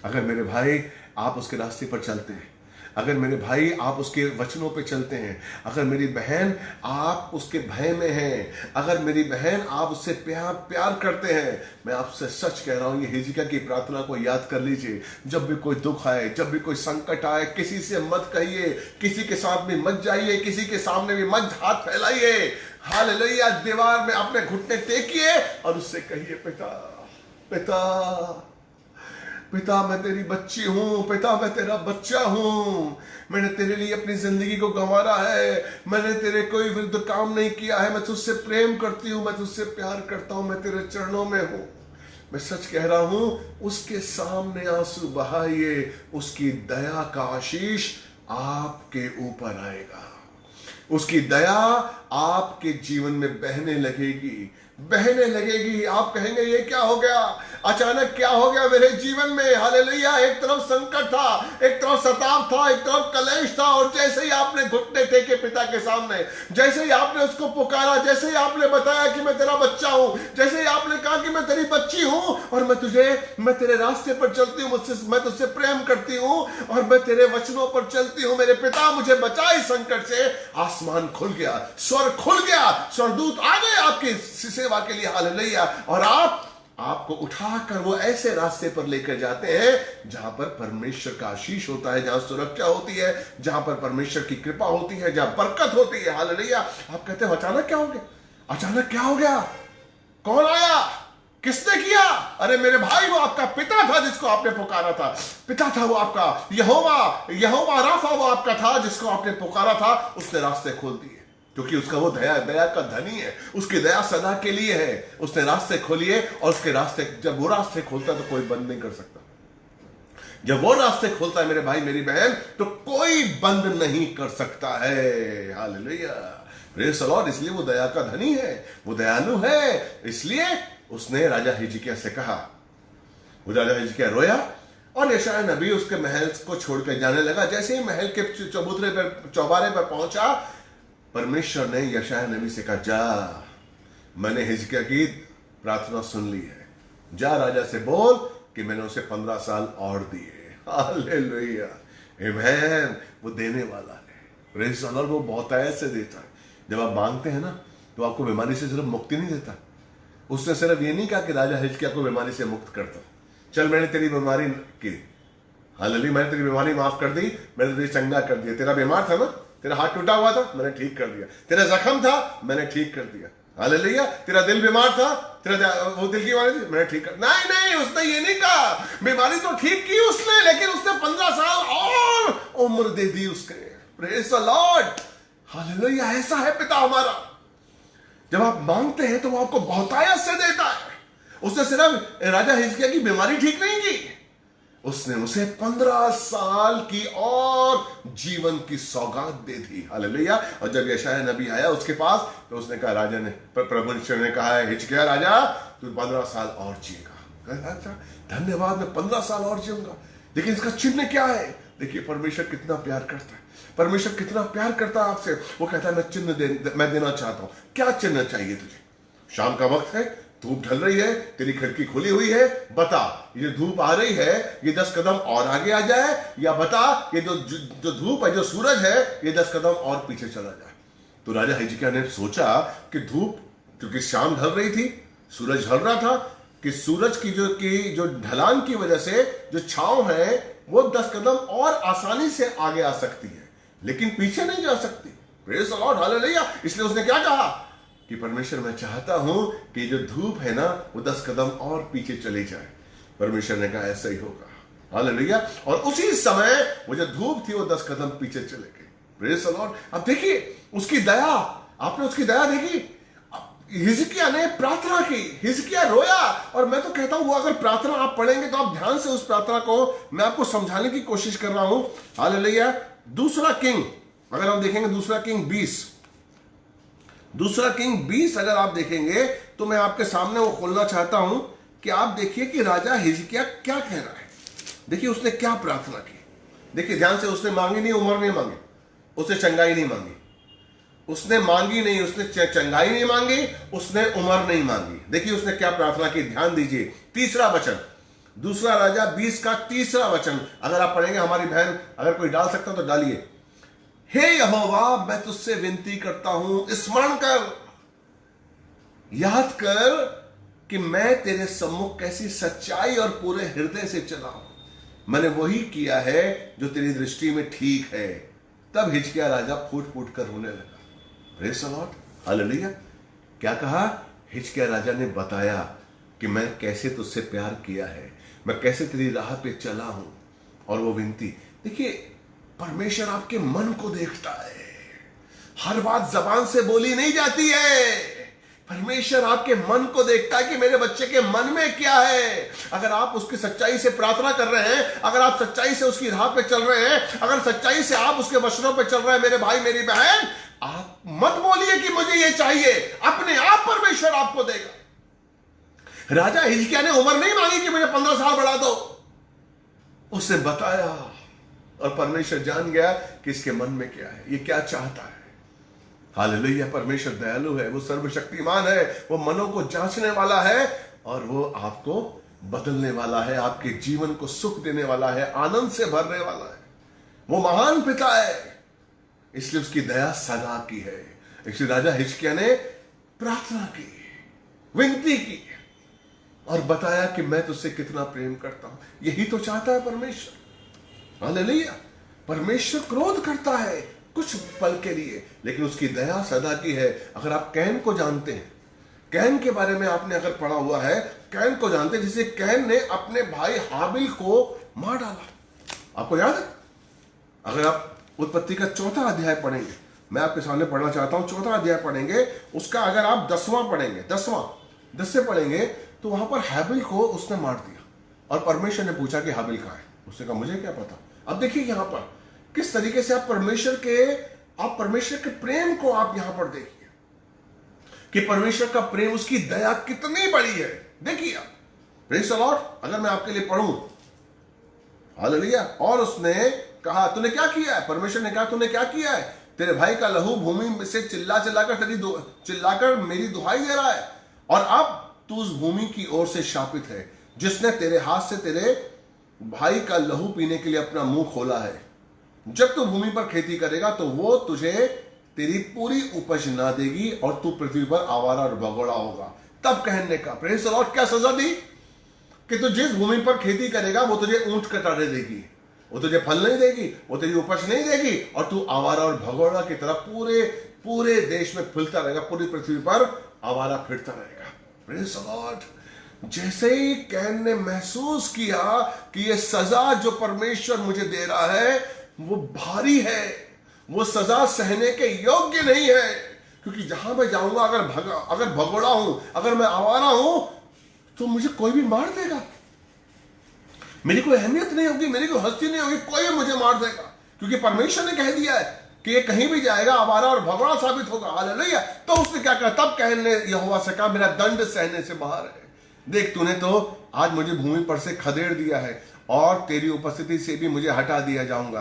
अगर मेरे भाई आप उसके रास्ते पर चलते हैं, अगर मेरे भाई आप उसके वचनों पे चलते हैं, अगर मेरी बहन आप उसके भय में हैं, अगर मेरी बहन आप उससे प्यार करते हैं, मैं आपसे सच कह रहा हूं, ये हिजकिय्याह की प्रार्थना को याद कर लीजिए। जब भी कोई दुख आए, जब भी कोई संकट आए, किसी से मत कहिए, किसी के साथ भी मत जाइए, किसी के सामने भी मत हाथ फैलाइए। हालेलुया। दीवार में अपने घुटने टेकिए और उससे कहिए, पिता मैं तेरी बच्ची हूं, पिता मैं तेरा बच्चा हूं, मैंने तेरे लिए अपनी जिंदगी को गंवारा है, मैंने तेरे कोई विरुद्ध काम नहीं किया है, मैं तुझसे प्रेम करती हूं, मैं तुझसे प्यार करता हूं, मैं तेरे चरणों में हूं। मैं सच कह रहा हूं, उसके सामने आंसू बहाइए, उसकी दया का आशीष आपके ऊपर आएगा, उसकी दया आपके जीवन में बहने लगेगी। आप कहेंगे ये क्या हो गया, अचानक क्या हो गया मेरे जीवन में। हालेलुया। एक तरफ संकट था, एक तरफ सताव था, एक तरफ कलेश था, और जैसे ही आपने घुटने टेके पिता के सामने, जैसे ही आपने उसको पुकारा, जैसे ही आपने बताया कि मैं तेरा बच्चा हूं, जैसे ही आपने कहा कि मैं तेरी बच्ची हूं और मैं तेरे रास्ते पर चलती हूं, मैं तुझसे प्रेम करती हूं और मैं तेरे वचनों पर चलती हूं, मेरे पिता मुझे बचा इस संकट से, आसमान खुल गया, स्वर्ग खुल गया, स्वर्गदूत आ गए आपकी सेवा के लिए। हालेलुया। और आपको उठाकर वो ऐसे रास्ते पर लेकर जाते हैं जहां पर परमेश्वर का आशीष होता है, जहां सुरक्षा होती है, जहां पर परमेश्वर की कृपा होती है, जहां बरकत होती है। हालेलुया। आप कहते हो अचानक क्या हो गया, कौन आया? किसने किया? अरे मेरे भाई, वो आपका पिता था जिसको आपने पुकारा था। पिता था वो आपका, यहोवा राफा वो आपका था जिसको आपने पुकारा था। उसने रास्ते खोल दिए क्योंकि उसका वो दया का धनी है, उसकी दया सदा के लिए है। उसने रास्ते खोलिए और उसके रास्ते, जब वो रास्ते खोलता है तो कोई बंद नहीं कर सकता। जब वो रास्ते खोलता है मेरे भाई मेरी बहन, तो कोई बंद नहीं कर सकता है। Hallelujah, praise the Lord. इसलिए वो दया का धनी है, वो दयालु है। इसलिए उसने राजा हिजकिय्याह से कहा, वो राजा हिजकिय्याह रोया और यशायाह नबी उसके महल को छोड़कर जाने लगा। जैसे ही महल के चौबारे पर पहुंचा, परमेश्वर ने यशायाह नबी से कहा, जा, मैंने हिजकिय्याह की प्रार्थना सुन ली है, जा राजा से बोल कि मैंने उसे 15 साल और दिए। हालेलुया, आमीन। वो देने वाला है, प्रेज़ द लॉर्ड। वो बहुत ऐसे देता है। जब आप मांगते हैं ना, तो आपको बीमारी से सिर्फ मुक्ति नहीं देता। उसने सिर्फ ये नहीं कहा कि राजा हिजकिय्याह को बीमारी से मुक्त करता, चल मैंने तेरी बीमारी की, हालेलुया, मैंने तेरी बीमारी माफ कर दी, मैंने तुझे चंगा कर दिया। तेरा बीमार था ना, तेरा हाथ टूटा हुआ था, मैंने ठीक कर दिया। तेरा जख्म था, मैंने ठीक कर दिया। हालेलुया, तेरा दिल बीमार था, तेरा वो दिल की बीमारी थी, मैंने ठीक कर। नहीं, उसने ये नहीं कहा। बीमारी तो ठीक की उसने, लेकिन उसने 15 साल और उम्र दे दी उसके। Praise the Lord, hallelujah. ऐसा है पिता हमारा। जब आप मांगते हैं तो वो आपको बहुतायत से देता है। उसने सिर्फ राजा हिजकिय्याह की बीमारी ठीक नहीं की, उसने उसे 15 साल की और जीवन की सौगात दे दी। हालेलुया। और जब यशायाह नबी आया उसके पास, तो उसने कहा, राजा ने, परमेश्वर ने कहा है, हिजकिय्याह राजा, तू 15 साल और जिएगा। अच्छा, धन्यवाद, मैं 15 साल और जीऊंगा। लेकिन इसका चिन्ह क्या है? देखिए परमेश्वर कितना प्यार करता है। परमेश्वर कितना प्यार करता है आपसे। वो कहता है, मैं चिन्ह मैं देना चाहता हूं। क्या चिन्ह चाहिए तुझे? शाम का वक्त है, धूप ढल रही है, तेरी खिड़की खुली हुई है, बता, ये धूप आ रही है, ये 10 कदम और आगे आ जाए, या बता, ये जो धूप है, जो सूरज है, ये 10 कदम और पीछे चला जाए। तो राजा हिजकिय्याह ने सोचा कि धूप, क्योंकि शाम ढल रही थी, सूरज ढल रहा था, कि सूरज की जो ढलान की वजह से जो छांव है वो 10 कदम और आसानी से आगे आ सकती है, लेकिन पीछे नहीं जा सकती। Praise the Lord, hallelujah. इसलिए उसने क्या कहा कि परमेश्वर, मैं चाहता हूं कि जो धूप है ना, वो 10 कदम और पीछे चली जाए। परमेश्वर ने कहा, ऐसा ही होगा। हालेलुया। और उसी समय वो जो धूप थी वो 10 कदम पीछे चले गई। Praise the Lord. अब देखिए उसकी दया, आपने उसकी दया देखी। हिजकिय्याह ने प्रार्थना की, हिजकिय्याह रोया। और मैं तो कहता हूं, वो अगर प्रार्थना आप पढ़ेंगे तो आप ध्यान से उस प्रार्थना को, मैं आपको समझाने की कोशिश कर रहा हूं। हालेलुया। दूसरा किंग, अगर हम देखेंगे दूसरा किंग 20 अगर आप देखेंगे तो मैं आपके सामने वो खोलना चाहता हूं कि आप देखिए कि राजा हिजकिय्याह क्या कह रहा है। देखिए उसने क्या प्रार्थना की। देखिए ध्यान से, उसने मांगी नहीं, उम्र नहीं मांगी, उसने चंगाई नहीं मांगी, उसने मांगी नहीं, उसने चंगाई नहीं मांगी, उसने उम्र नहीं मांगी। देखिए उसने क्या प्रार्थना की, ध्यान दीजिए। तीसरा वचन, दूसरा राजा 20 का तीसरा वचन, अगर आप पढ़ेंगे, हमारी बहन अगर कोई डाल सकता तो डालिए। हे यहोवा, मैं तुझसे विनती करता हूं, स्मरण कर, याद कर कि मैं तेरे सम्मुख कैसी सच्चाई और पूरे हृदय से चला हूं। मैंने वही किया है जो तेरी दृष्टि में ठीक है। तब हिजकिय्याह राजा फूट फूट कर रोने लगा। Praise the Lord, hallelujah. क्या कहा? हिजकिय्याह राजा ने बताया कि मैं कैसे तुझसे प्यार किया है, मैं कैसे तेरी राह पे चला हूं। और वो विनती, देखिए परमेश्वर आपके मन को देखता है। हर बात जबान से बोली नहीं जाती है। परमेश्वर आपके मन को देखता है कि मेरे बच्चे के मन में क्या है। अगर आप उसकी सच्चाई से प्रार्थना कर रहे हैं, अगर आप सच्चाई से उसकी राह पे चल रहे हैं, अगर सच्चाई से आप उसके वचनों पे चल रहे हैं, मेरे भाई मेरी बहन, आप मत बोलिए कि मुझे ये चाहिए, अपने आप परमेश्वर आपको देगा। राजा हिजकिय्याह ने उम्र नहीं मांगी कि मुझे 15 साल बढ़ा दो, उसने बताया और परमेश्वर जान गया कि इसके मन में क्या है, ये क्या चाहता है। हालेलुया। परमेश्वर दयालु है, वो सर्वशक्तिमान है, वो मनों को जांचने वाला है और वो आपको बदलने वाला है, आपके जीवन को सुख देने वाला है, आनंद से भरने वाला है। वो महान पिता है, इसलिए उसकी दया सदा की है। इसलिए राजा हिजकिय्याह ने प्रार्थना की, विनती की और बताया कि मैं तुझसे कितना प्रेम करता हूं। यही तो चाहता है परमेश्वर। हालेलुया। परमेश्वर क्रोध करता है कुछ पल के लिए, लेकिन उसकी दया सदा की है। अगर आप कैन को जानते हैं, कैन के बारे में आपने अगर पढ़ा हुआ है, कैन को जानते हैं, जिसे कैन ने अपने भाई हाबिल को मार डाला। आपको याद है? अगर आप उत्पत्ति का 4वां अध्याय पढ़ेंगे, मैं आपके सामने पढ़ना चाहता हूं, 4वां अध्याय पढ़ेंगे, उसका अगर आप 10वां पढ़ेंगे, 10 से पढ़ेंगे, तो वहां पर हाबिल को उसने मार दिया और परमेश्वर ने पूछा कि हाबिल कहां है? उसने कहा मुझे क्या पता। अब देखिए यहां पर किस तरीके से आप परमेश्वर के प्रेम को आप यहां पर देखिए कि परमेश्वर का प्रेम, उसकी दया कितनी बड़ी है। देखिए आप, प्रेज़ द लॉर्ड, अगर मैं आपके लिए पढ़ूं, हालेलुया। और उसने कहा तूने क्या किया है? परमेश्वर ने कहा तूने क्या किया है? तेरे भाई का लहू भूमि में से चिल्लाकर मेरी दुहाई दे रहा है, और अब तू उस भूमि की ओर से शापित है जिसने तेरे हाथ से तेरे भाई का लहू पीने के लिए अपना मुंह खोला है। जब तू भूमि पर खेती करेगा तो वो तुझे तेरी पूरी उपज ना देगी और तू पृथ्वी पर आवारा और भगोड़ा होगा। तब कहने का, प्रेज़ द लॉर्ड, क्या सजा दी कि तू जिस भूमि पर खेती करेगा वो तुझे ऊंट कटारे देगी, वो तुझे फल नहीं देगी, वो तेरी उपज नहीं देगी, और तू आवारा और भगोड़ा की तरह पूरे देश में फिरता रहेगा, पूरी पृथ्वी पर आवारा फिरता रहेगा। Praise the Lord. जैसे ही कैन ने महसूस किया कि ये सजा जो परमेश्वर मुझे दे रहा है वो भारी है, वो सजा सहने के योग्य नहीं है, क्योंकि जहां मैं जाऊंगा अगर भगोड़ा हूं, अगर मैं आवारा हूं, तो मुझे कोई भी मार देगा, मेरी कोई अहमियत नहीं होगी, मेरी कोई हस्ती नहीं होगी, कोई मुझे मार देगा, क्योंकि परमेश्वर ने कह दिया है कि ये कहीं भी जाएगा आवारा और भगोड़ा साबित होगा। हालेलुया। तो उसने क्या कहा? तब कैन ने यहोवा से कहा मेरा दंड सहने से बाहर है। देख, तूने तो आज मुझे भूमि पर से खदेड़ दिया है और तेरी उपस्थिति से भी मुझे हटा दिया जाऊंगा,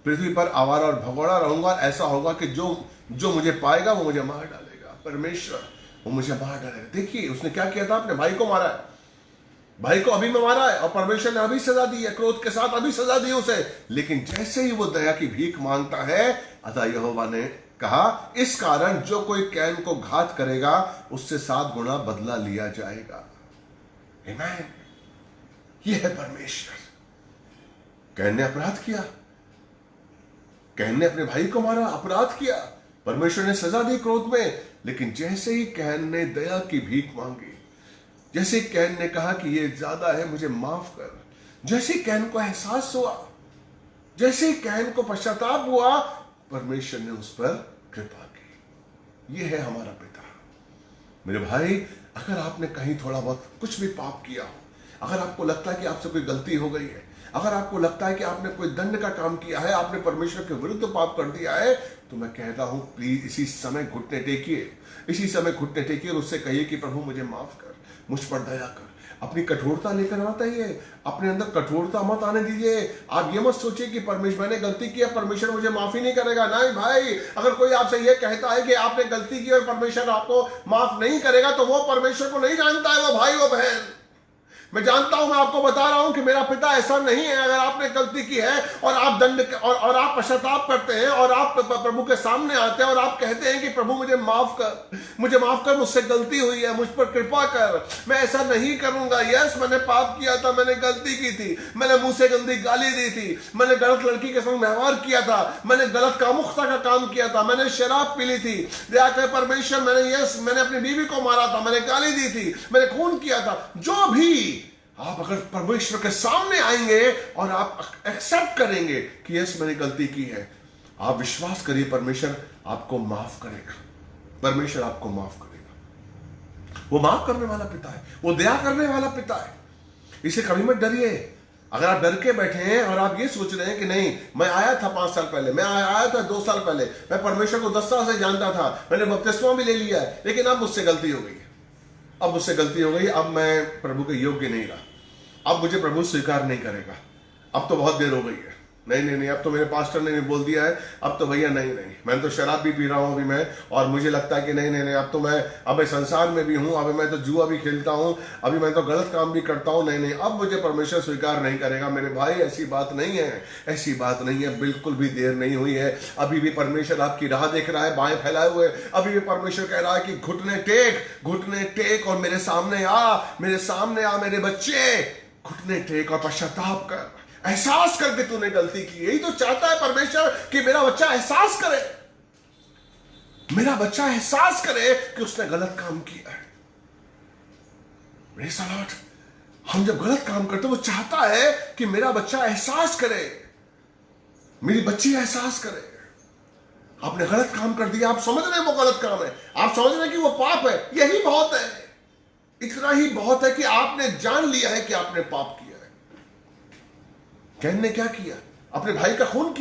पृथ्वी पर आवारा और भगोड़ा रहूंगा। ऐसा होगा कि जो मुझे पाएगा वो मुझे मार डालेगा। परमेश्वर वो मुझे मार डालेगा। देखिए उसने क्या किया था, अपने भाई को मारा है, भाई को अभी में मारा है, और परमेश्वर ने अभी सजा दी है, क्रोध के साथ अभी सजा दी उसे। लेकिन जैसे ही वो दया की भीख मांगता है, अतः यहोवा ने कहा इस कारण जो कोई कैन को घात करेगा उससे 7 गुना बदला लिया जाएगा। आमीन। ये है परमेश्वर। कैन ने अपराध किया, कैन ने अपने भाई को मारा, अपराध किया, परमेश्वर ने सजा दी क्रोध में। लेकिन जैसे ही कैन ने दया की भीख मांगी, जैसे कैन ने कहा कि ये ज्यादा है, मुझे माफ कर, जैसे कैन को एहसास हुआ, जैसे कैन को पश्चाताप हुआ, परमेश्वर ने उस पर कृपा की। ये है हमारा पिता। मेरे भाई, अगर आपने कहीं थोड़ा बहुत कुछ भी पाप किया हो, अगर आपको लगता है कि आपसे कोई गलती हो गई है, अगर आपको लगता है कि आपने कोई दंड का काम किया है, आपने परमेश्वर के विरुद्ध पाप कर दिया है, तो मैं कहता हूं प्लीज इसी समय घुटने टेकिए, इसी समय घुटने टेकिए और उससे कहिए कि प्रभु मुझे माफ कर, मुझ पर दया कर। अपनी कठोरता लेकर मत आइए, अपने अंदर कठोरता मत आने दीजिए। आप ये मत सोचिए कि परमेश्वर ने गलती किया, परमेश्वर मुझे माफी नहीं करेगा। नहीं भाई, अगर कोई आपसे ये कहता है कि आपने गलती की और परमेश्वर आपको माफ नहीं करेगा, तो वो परमेश्वर को नहीं जानता है, वो भाई वो बहन। मैं जानता हूं, मैं आपको बता रहा हूं कि मेरा पिता ऐसा नहीं है। अगर आपने गलती की है और आप दंड और आप पश्चाताप करते हैं और आप प्रभु के सामने आते हैं और आप कहते हैं कि प्रभु मुझे माफ कर, मुझसे गलती हुई है, मुझ पर कृपा कर, मैं ऐसा नहीं करूंगा। यस, मैंने पाप किया था, मैंने गलती की थी, मैंने मुंह से गंदी गाली दी थी, मैंने गलत लड़की के संग व्यवहार किया था, मैंने गलत कामुकता का काम किया था, मैंने शराब पी ली थी, दया कर परमेश्वर, मैंने अपनी बीवी को मारा था, मैंने गाली दी थी, मैंने खून किया था। जो भी आप अगर परमेश्वर के सामने आएंगे और आप एक्सेप्ट करेंगे कि यस मैंने गलती की है, आप विश्वास करिए परमेश्वर आपको माफ करेगा, परमेश्वर आपको माफ करेगा। वो माफ करने वाला पिता है, वो दया करने वाला पिता है। इसे कभी मत डरिए। अगर आप डर के बैठे हैं और आप ये सोच रहे हैं कि नहीं, मैं आया था 5 साल पहले, मैं आया था 2 साल पहले, मैं परमेश्वर को 10 साल से जानता था, मैंने बपतिस्मा भी ले लिया है, लेकिन अब मुझसे गलती हो गई, अब मुझसे गलती हो गई, अब मैं प्रभु के योग्य नहीं रहा, अब मुझे प्रभु स्वीकार नहीं करेगा, अब तो बहुत देर हो गई है, नहीं, अब तो मेरे पास्टर ने भी बोल दिया है, अब तो भैया नहीं, मैं तो शराब भी पी रहा हूं अभी मैं, और मुझे लगता है कि नहीं, अब तो मैं संसार में भी हूं, अभी मैं तो जुआ भी खेलता हूं, अभी मैं तो गलत काम भी करता हूं, नहीं, अब मुझे परमेश्वर स्वीकार नहीं करेगा। मेरे भाई, ऐसी बात नहीं है, ऐसी बात नहीं है, बिल्कुल भी देर नहीं हुई है। अभी भी परमेश्वर आपकी राह देख रहा है, बाएं फैलाए हुए, अभी भी परमेश्वर कह रहा है कि घुटने टेक और मेरे सामने आ मेरे बच्चे, घुटने टेक और पश्चाताप कर, एहसास कर कि तूने गलती की। यही तो चाहता है परमेश्वर कि मेरा बच्चा एहसास करे, मेरा बच्चा एहसास करे कि उसने गलत काम किया है। Praise the lord. हम जब गलत काम करते वो चाहता है कि मेरा बच्चा एहसास करे, मेरी बच्ची एहसास करे। आपने गलत काम कर दिया, आप समझ रहे हैं वो गलत काम है, आप समझ रहे हैं कि वो पाप है, यही बहुत है। इतना ही बहुत है कि आपने जान लिया है कि आपने पाप किया है। कैन ने क्या किया? अपने भाई का खून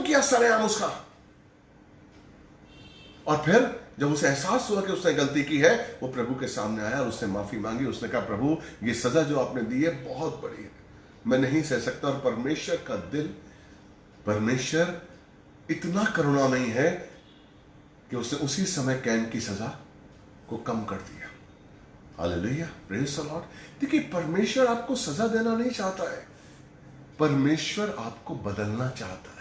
किया सरेआम उसका। और फिर जब उसे एहसास हुआ कि उसने गलती की है, वो प्रभु के सामने आया और उसने माफी मांगी। उसने कहा, प्रभु ये सजा जो आपने दी है बहुत बड़ी है, मैं नहीं सह सकता। और परमेश्वर का दिल, परमेश्वर इतना करुणामयी है कि उसने उसी समय कैन की सजा को कम कर दिया। Hallelujah, praise the Lord. देखिए, परमेश्वर आपको सजा देना नहीं चाहता है, परमेश्वर आपको बदलना चाहता है,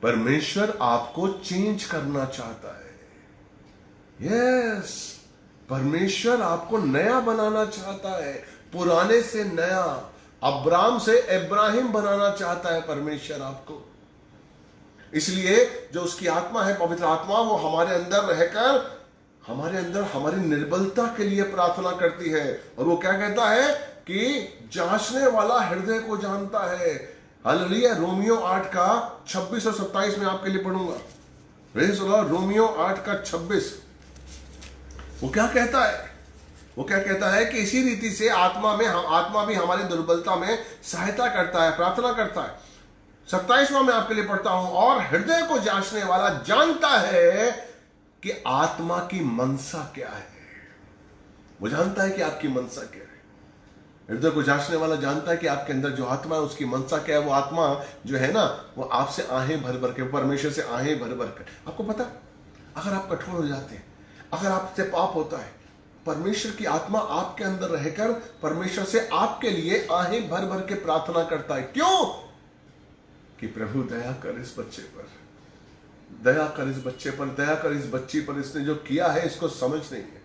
परमेश्वर आपको चेंज करना चाहता है। यस, परमेश्वर आपको नया बनाना चाहता है, पुराने से नया, अब्राम से इब्राहिम बनाना चाहता है परमेश्वर आपको। इसलिए जो उसकी आत्मा है, पवित्र आत्मा, वो हमारे अंदर रहकर हमारी निर्बलता के लिए प्रार्थना करती है। और वो क्या कहता है कि जांचने वाला हृदय को जानता है। हालेलुया। रोमियो 8 का 26 और 27 में आपके लिए पढ़ूंगा। Praise the Lord. रोमियो 8 का 26 वो क्या कहता है? वो क्या कहता है कि इसी रीति से आत्मा भी हमारी दुर्बलता में सहायता करता है, प्रार्थना करता है। 27वां मैं आपके लिए पढ़ता हूं। और हृदय को जांचने वाला जानता है कि आत्मा की मनसा क्या है। वो जानता है कि आपकी मनसा क्या है। हृदय को जांचने वाला जानता है कि आपके अंदर जो आत्मा है उसकी मनसा क्या है। वो आत्मा जो है ना, वो आपसे आहें भर भर के, परमेश्वर से आहें भर भर कर। आपको पता, अगर आप कठोर हो जाते हैं, अगर आपसे पाप होता है, परमेश्वर की आत्मा आपके अंदर रहकर परमेश्वर से आपके लिए आहें भर भर के प्रार्थना करता है। क्यों? कि प्रभु दया कर इस बच्चे पर, दया कर इस बच्चे पर, दया कर इस बच्ची पर। इसने जो किया है इसको समझ नहीं है,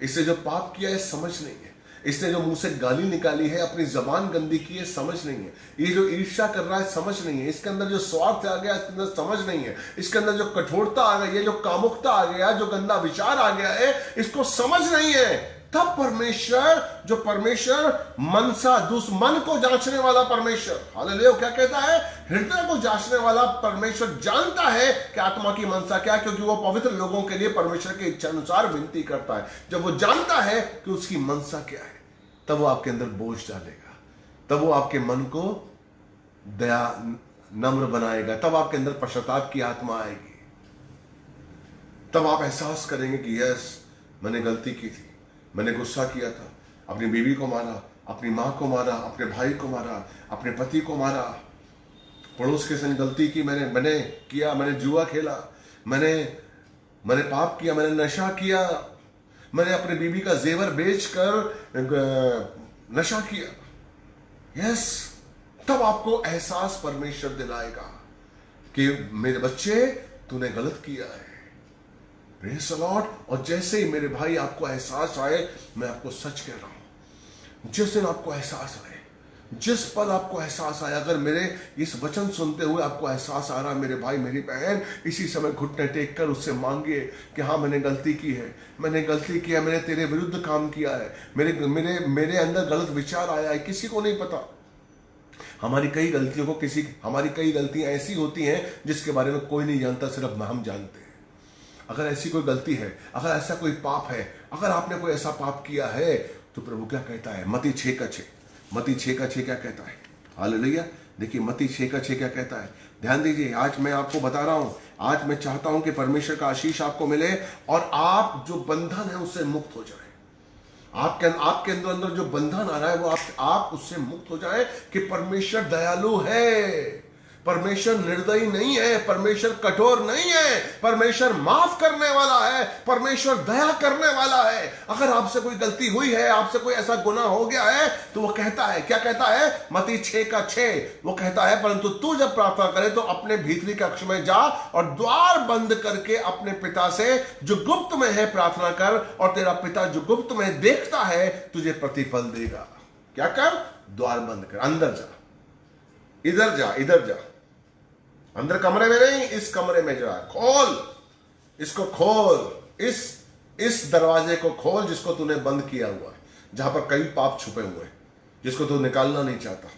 इसने जो पाप किया है समझ नहीं है, इसने जो मुंह से गाली निकाली है, अपनी जबान गंदी की है, समझ नहीं है, ये जो ईर्ष्या कर रहा है समझ नहीं है, इसके अंदर जो स्वार्थ आ गया इसके अंदर समझ नहीं है, इसके अंदर जो कठोरता आ गई है, जो कामुकता आ गया, जो गंदा विचार आ गया है, इसको समझ नहीं है। तब परमेश्वर मनसा, मन को जांचने वाला परमेश्वर, हालेलुया, क्या कहता है? हृदय को जांचने वाला परमेश्वर जानता है कि आत्मा की मनसा क्या, क्योंकि वो पवित्र लोगों के लिए परमेश्वर की इच्छा अनुसार विनती करता है। जब वो जानता है कि उसकी मनसा क्या है, तब वो आपके अंदर बोझ डालेगा, तब वो आपके मन को दया, नम्र बनाएगा, तब आपके अंदर पश्चाताप की आत्मा आएगी, तब आप एहसास करेंगे कि यस, मैंने गलती की थी, मैंने गुस्सा किया था, अपनी बीवी को मारा, अपनी माँ को मारा, अपने भाई को मारा, अपने पति को मारा, पड़ोस के संग गलती की मैंने जुआ खेला, मैंने पाप किया, मैंने नशा किया, मैंने अपनी बीवी का जेवर बेचकर नशा किया। यस, तब आपको एहसास परमेश्वर दिलाएगा कि मेरे बच्चे, तूने गलत किया है। Praise the Lord. और जैसे ही मेरे भाई आपको एहसास आए, मैं आपको सच कह रहा हूं, जिस दिन आपको एहसास आए, जिस पल आपको एहसास आया, अगर मेरे इस वचन सुनते हुए आपको एहसास आ रहा, मेरे भाई मेरी बहन, इसी समय घुटने टेक कर उससे मांगिए कि हाँ, मैंने गलती की है, मैंने तेरे विरुद्ध काम किया है, मेरे अंदर गलत विचार आया है। किसी को नहीं पता, हमारी कई गलतियां ऐसी होती हैं जिसके बारे में कोई नहीं जानता, सिर्फ हम जानते हैं। अगर ऐसी कोई गलती है, अगर ऐसा कोई पाप है, अगर आपने कोई ऐसा पाप किया है, तो प्रभु क्या कहता है? मत्ती 6 का 6 क्या कहता है? हालेलुया। देखिए, मत्ती 6 का 6 क्या कहता है? ध्यान दीजिए, आज मैं आपको बता रहा हूं, आज मैं चाहता हूं कि परमेश्वर का आशीष आपको मिले और आप जो बंधन है उससे मुक्त हो जाए। आपके अंदर जो बंधन आ रहा है वो आप उससे मुक्त हो जाए कि परमेश्वर दयालु है, परमेश्वर निर्दयी नहीं है, परमेश्वर कठोर नहीं है, परमेश्वर माफ करने वाला है, परमेश्वर दया करने वाला है। अगर आपसे कोई गलती हुई है, आपसे कोई ऐसा गुनाह हो गया है, तो वो कहता है, क्या कहता है? मत्ती 6 का 6 वो कहता है, परंतु तू जब प्रार्थना करे तो अपने भीतरी कक्ष में जा और द्वार बंद करके अपने पिता से जो गुप्त में है प्रार्थना कर, और तेरा पिता जो गुप्त में देखता है तुझे प्रतिफल देगा। क्या कर? द्वार बंद कर, अंदर जा, इधर जा, अंदर कमरे में नहीं, इस कमरे में जा, खोल, इसको खोल, इस दरवाजे को खोल जिसको तूने बंद किया हुआ है, जहां पर कई पाप छुपे हुए हैं, जिसको तू निकालना नहीं चाहता।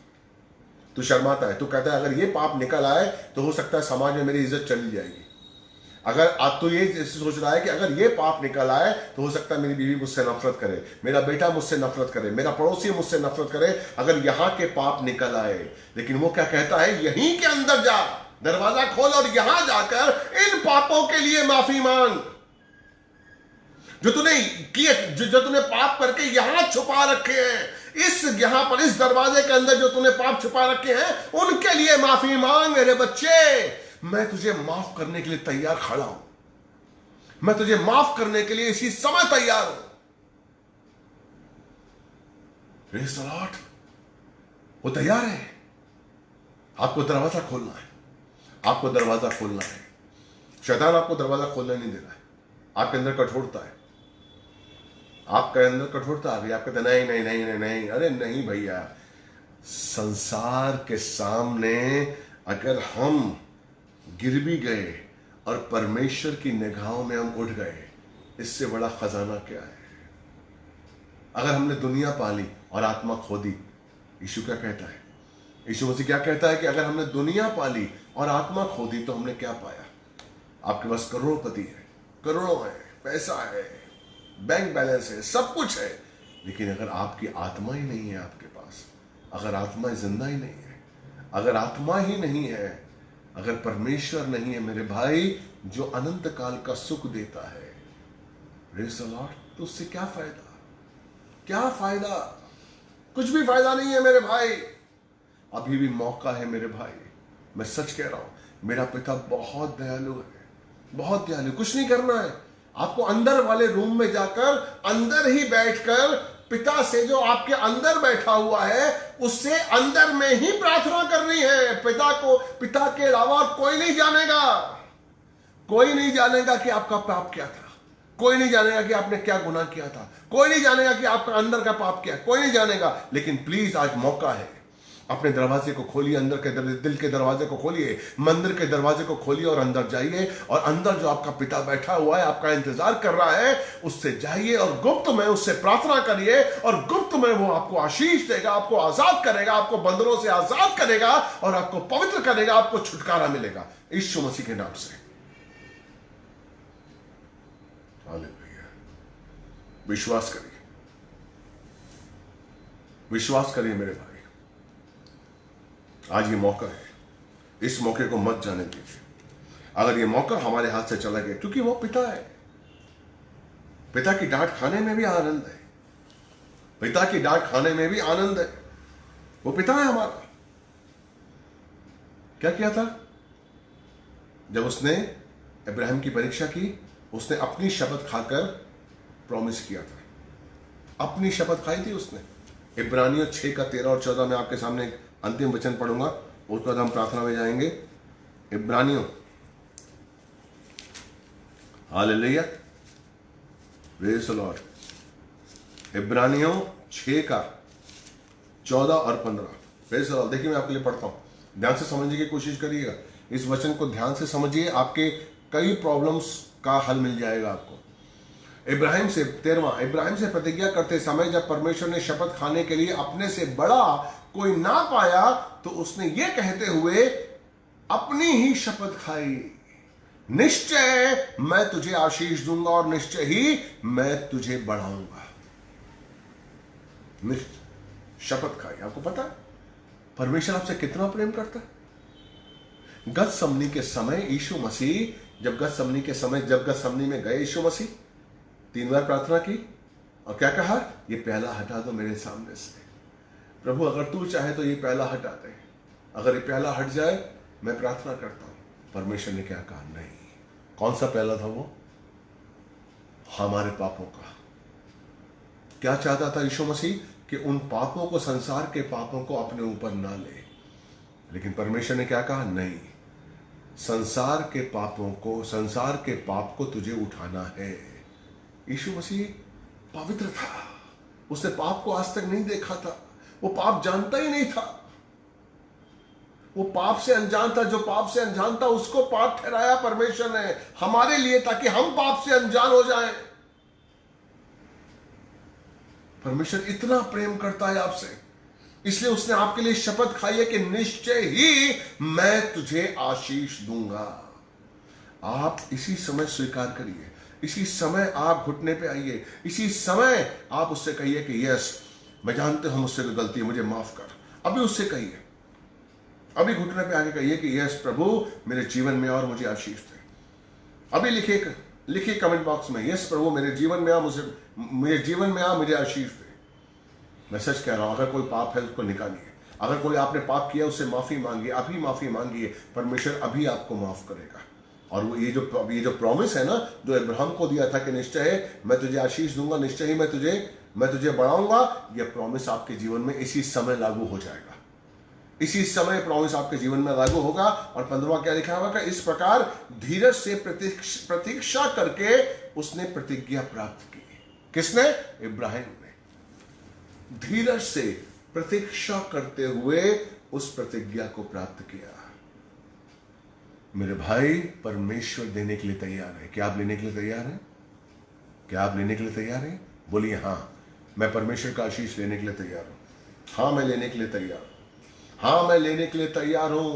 तू शर्माता है, तू कहता है अगर ये पाप निकल आए तो हो सकता है समाज में मेरी इज्जत चली जाएगी। अगर आज तो ये सोच रहा है कि अगर ये पाप निकल आए तो हो सकता है मेरी बीवी मुझसे नफरत करे, मेरा बेटा मुझसे नफरत करे, मेरा पड़ोसी मुझसे नफरत करे, अगर यहां के पाप निकल आए। लेकिन वो क्या कहता है, यहीं के अंदर जा, दरवाजा खोल और यहां जाकर इन पापों के लिए माफी मांग जो तूने किए, जो तूने पाप करके यहां छुपा रखे हैं, यहां पर इस दरवाजे के अंदर जो तूने पाप छुपा रखे हैं, उनके लिए माफी मांग। मेरे बच्चे, मैं तुझे माफ करने के लिए तैयार खड़ा हूं, मैं तुझे माफ करने के लिए इसी समय तैयार हूं। Praise the Lord. वो तैयार है। आपको दरवाजा खोलना है, आपको दरवाजा खोलना है। शैतान आपको दरवाजा खोलने नहीं दे रहा है। आपके अंदर कठोरता है, आपके अंदर कठोरता आ गई। आप कहते नहीं नहीं नहीं नहीं नहीं, अरे नहीं भैया, संसार के सामने अगर हम गिर भी गए और परमेश्वर की निगाहों में हम उठ गए, इससे बड़ा खजाना क्या है। अगर हमने दुनिया पाली और आत्मा खो दी, यीशु क्या कहता है, यीशु मसीह क्या कहता है कि अगर हमने दुनिया पाली और आत्मा खो दी तो हमने क्या पाया। आपके पास करोड़पति है, करोड़ों है, पैसा है, बैंक बैलेंस है, सब कुछ है, लेकिन अगर आपकी आत्मा ही नहीं है आपके पास, अगर आत्मा जिंदा ही नहीं है, अगर आत्मा ही नहीं है, अगर परमेश्वर नहीं है मेरे भाई, जो अनंत काल का सुख देता है, प्रेज़ द लॉर्ड, तो उससे क्या फायदा, क्या फायदा। कुछ भी फायदा नहीं है मेरे भाई। अभी भी मौका है मेरे भाई, मैं सच कह रहा हूं। मेरा पिता बहुत दयालु है, बहुत दयालु। कुछ नहीं करना है आपको, अंदर वाले रूम में जाकर अंदर ही बैठकर पिता से, जो आपके अंदर बैठा हुआ है, उससे अंदर में ही प्रार्थना करनी है। पिता के अलावा कोई नहीं जानेगा, कोई नहीं जानेगा कि आपका पाप क्या था, कोई नहीं जानेगा कि आपने क्या गुनाह किया था, कोई नहीं जानेगा कि आपका अंदर का पाप क्या है, कोई नहीं जानेगा। लेकिन प्लीज आज मौका है, अपने दरवाजे को खोलिए, अंदर के दिल के दरवाजे को खोलिए, मंदिर के दरवाजे को खोलिए और अंदर जाइए। और अंदर जो आपका पिता बैठा हुआ है, आपका इंतजार कर रहा है, उससे जाइए और गुप्त में उससे प्रार्थना करिए। और गुप्त में वो आपको आशीष देगा, आपको आजाद करेगा, आपको बंधनों से आजाद करेगा और आपको पवित्र करेगा, आपको छुटकारा मिलेगा यीशु मसीह के नाम से। हालेलुया। विश्वास करिए, विश्वास करिए मेरे भाई, आज ये मौका है, इस मौके को मत जाने दीजिए। अगर ये मौका हमारे हाथ से चला गया, क्योंकि वो पिता है, पिता की डांट खाने में भी आनंद है, पिता की डांट खाने में भी आनंद है। वो पिता है हमारा। क्या किया था जब उसने इब्राहिम की परीक्षा की? उसने अपनी शपथ खाकर प्रॉमिस किया था, अपनी शपथ खाई थी उसने। इब्रानियों 6:13 और 14 में आपके सामने अंतिम वचन पढ़ूंगा, उसके बाद हम प्रार्थना में जाएंगे। इब्रानियों, हालेलुया, प्रेज़ द लॉर्ड। इब्रानियों 6:14 और 15, प्रेज़ द लॉर्ड। देखिए मैं आपके लिए पढ़ता हूं, ध्यान से समझने की कोशिश करिएगा, इस वचन को ध्यान से समझिए, आपके कई प्रॉब्लम्स का हल मिल जाएगा आपको। इब्राहिम से 13वां, इब्राहिम से प्रतिज्ञा करते समय जब परमेश्वर ने शपथ खाने के लिए अपने से बड़ा कोई ना पाया, तो उसने ये कहते हुए अपनी ही शपथ खाई, निश्चय मैं तुझे आशीष दूंगा और निश्चय ही मैं तुझे बढ़ाऊंगा। शपथ खाई। आपको पता है परमेश्वर आपसे कितना प्रेम करता है। गतसमनी के समय यीशु मसीह, जब गतसमनी में गए यीशु मसीह, 3 बार प्रार्थना की और क्या कहा? ये प्याला हटा दो मेरे सामने से। प्रभु अगर तू चाहे तो ये प्याला हटा दे, अगर ये प्याला हट जाए मैं प्रार्थना करता हूं। परमेश्वर ने क्या कहा? नहीं। कौन सा प्याला था वो? हमारे पापों का। क्या चाहता था यीशु मसीह? कि उन पापों को, संसार के पापों को अपने ऊपर ना ले। लेकिन परमेश्वर ने क्या कहा? नहीं, संसार के पाप को तुझे उठाना है। यीशु मसीह पवित्र था, उसने पाप को आज तक नहीं देखा था, वो पाप जानता ही नहीं था, वो पाप से अनजान था। जो पाप से अनजान था उसको पाप ठहराया परमेश्वर ने हमारे लिए, ताकि हम पाप से अनजान हो जाएं। परमेश्वर इतना प्रेम करता है आपसे, इसलिए उसने आपके लिए शपथ खाई है कि निश्चय ही मैं तुझे आशीष दूंगा। आप इसी समय स्वीकार करिए, इसी समय आप घुटने पे आइए, इसी समय आप उससे कहिए कि यस, मैं जानते हूं मुझसे कोई गलती है, मुझे माफ कर। अभी उससे कहिए, अभी घुटने पे आके कहिए कि यस प्रभु, मेरे जीवन में और मुझे आशीष दे। अभी लिखिए कमेंट बॉक्स में, यस प्रभु मेरे जीवन में आ, मुझे जीवन में आ, मुझे आशीष दे। मैं सच कह रहा हूं, अगर कोई पाप है उसको निकालिए, अगर कोई आपने पाप किया उससे माफी मांगिए, अभी माफी मांगिए, परमेश्वर अभी आपको माफ करेगा। और वो ये जो प्रॉमिस है ना, जो अब्राहम को दिया था कि निश्चय मैं तुझे आशीष दूंगा, निश्चय ही मैं तुझे बढ़ाऊंगा, ये प्रॉमिस आपके जीवन में इसी समय लागू हो जाएगा। इसी समय प्रॉमिस आपके जीवन में लागू होगा। और 15वां क्या लिखा हुआ, इस प्रकार धीरज से प्रतीक्षा करके उसने प्रतिज्ञा प्राप्त की। किसने? इब्राहिम ने धीरज से प्रतीक्षा करते हुए उस प्रतिज्ञा को प्राप्त किया। मेरे भाई, परमेश्वर देने के लिए तैयार है। क्या आप लेने के लिए तैयार हैं? क्या आप लेने के लिए तैयार हैं? बोलिए हाँ, मैं परमेश्वर का आशीष लेने के लिए तैयार हूं। हाँ, मैं लेने के लिए तैयार हूं। हाँ, मैं लेने के लिए तैयार हूं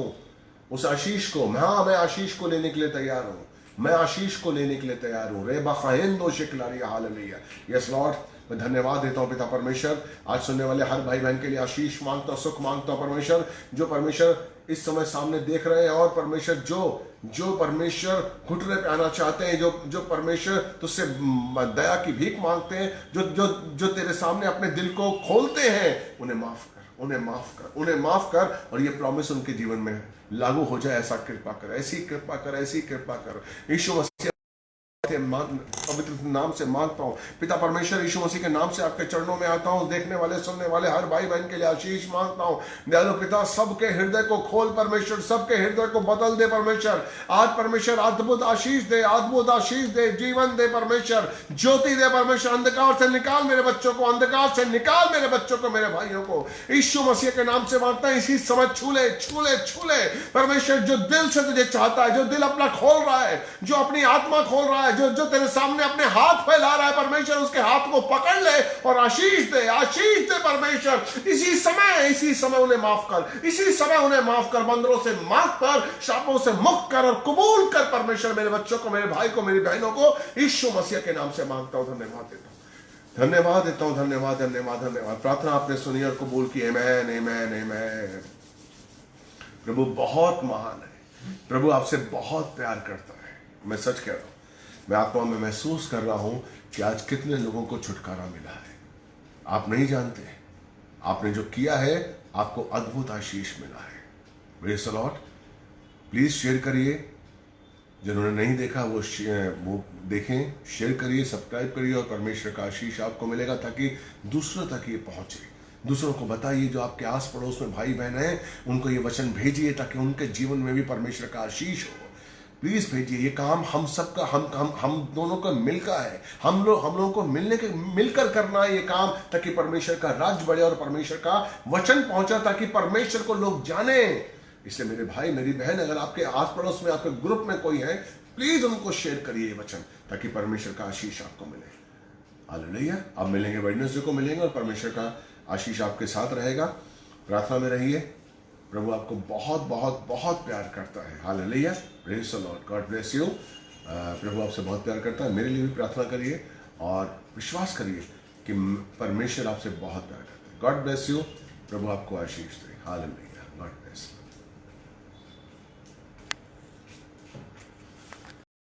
उस आशीष को। हाँ, मैं आशीष को लेने के लिए तैयार हूं। मैं आशीष को लेने के लिए तैयार हूं। रे बखाइंदो शिकलारी हालेलुया। यस लॉर्ड, मैं धन्यवाद देता हूं पिता परमेश्वर, आज सुनने वाले हर भाई बहन के लिए आशीष मांगता हूं, सुख मांगता हूं परमेश्वर। जो परमेश्वर इस समय सामने देख रहे हैं, और परमेश्वर जो परमेश्वर घुटने पे आना चाहते हैं, जो परमेश्वर तुझसे दया की भीख मांगते हैं, जो तेरे सामने अपने दिल को खोलते हैं, उन्हें माफ कर, उन्हें माफ कर, उन्हें माफ कर। और ये प्रॉमिस उनके जीवन में लागू हो जाए, ऐसा कृपा कर, ऐसी कृपा कर, ऐसी कृपा कर। यीशु मसीह पवित्र नाम से मांगता हूं पिता परमेश्वर, यीशु मसीह के नाम से आपके चरणों में आता हूं। देखने वाले सुनने वाले हर भाई बहन के लिए आशीष मांगता हूं। दयालु पिता, सबके हृदय को खोल परमेश्वर, सबके हृदय को बदल दे परमेश्वर। आज परमेश्वर अद्भुत आशीष दे, अद्भुत आशीष दे, जीवन दे परमेश्वर, ज्योति दे परमेश्वर। अंधकार से निकाल मेरे बच्चों को, अंधकार से निकाल मेरे बच्चों को, मेरे भाइयों को, यीशु मसीह के नाम से मांगता है। इसी समय छूले छूले छूले परमेश्वर, जो दिल से तुझे चाहता है, जो दिल अपना खोल रहा है, जो अपनी आत्मा खोल रहा है, जो तेरे सामने अपने हाथ फैला रहा है परमेश्वर, उसके हाथ को पकड़ ले और आशीष दे, आशीष दे परमेश्वर। इसी समय उन्हें माफ कर, इसी समय उन्हें माफ कर, बंदरों से माफ कर, शापों से मुक्त कर और कबूल कर परमेश्वर। मेरे बच्चों को, मेरे भाई को, मेरी बहनों को यीशु मसीह के नाम से मांगता हूं। धन्यवाद देता हूं, धन्यवाद देता हूं, धन्यवाद धन्यवाद धन्यवाद। प्रार्थना आपने सुनी और कबूल की। आमेन आमेन आमेन। प्रभु बहुत महान है, प्रभु आपसे बहुत प्यार करता है। मैं सच कह रहा हूं, मैं आत्मा में महसूस कर रहा हूं कि आज कितने लोगों को छुटकारा मिला है। आप नहीं जानते, आपने जो किया है, आपको अद्भुत आशीष मिला है। Praise the Lord. Please share करिए, जिन्होंने नहीं देखा वो देखें, शेयर करिए, सब्सक्राइब करिए, और परमेश्वर का आशीष आपको मिलेगा, ताकि दूसरों तक ये पहुंचे। दूसरों को बताइए, जो आपके आस पड़ोस में भाई बहन हैं, उनको ये वचन भेजिए, ताकि उनके जीवन में भी परमेश्वर का आशीष हो। प्लीज भेजिए। ये काम हम सबका, हम दोनों का मिलकर है। हम लोगों को मिलकर करना है ये काम, ताकि परमेश्वर का राज्य बढ़े और परमेश्वर का वचन पहुंचे, ताकि परमेश्वर को लोग जाने। इसलिए मेरे भाई, मेरी बहन, अगर आपके आस पड़ोस में, आपके ग्रुप में कोई है, प्लीज उनको शेयर करिए ये वचन, ताकि परमेश्वर का आशीष आपको मिले। हालेलुया। आप मिलेंगे, वेडनेसडे को मिलेंगे, और परमेश्वर का आशीष आपके साथ रहेगा। प्रार्थना में रहिए। प्रभु आपको बहुत बहुत बहुत प्यार करता है। Hallelujah. Praise the lord. God bless you. प्रभु आपसे बहुत प्यार करता है। मेरे लिए भी प्रार्थना करिए और विश्वास करिए कि परमेश्वर आपसे बहुत प्यार करता है। God bless you. प्रभु आपको आशीष दे। हालेलुया। God bless.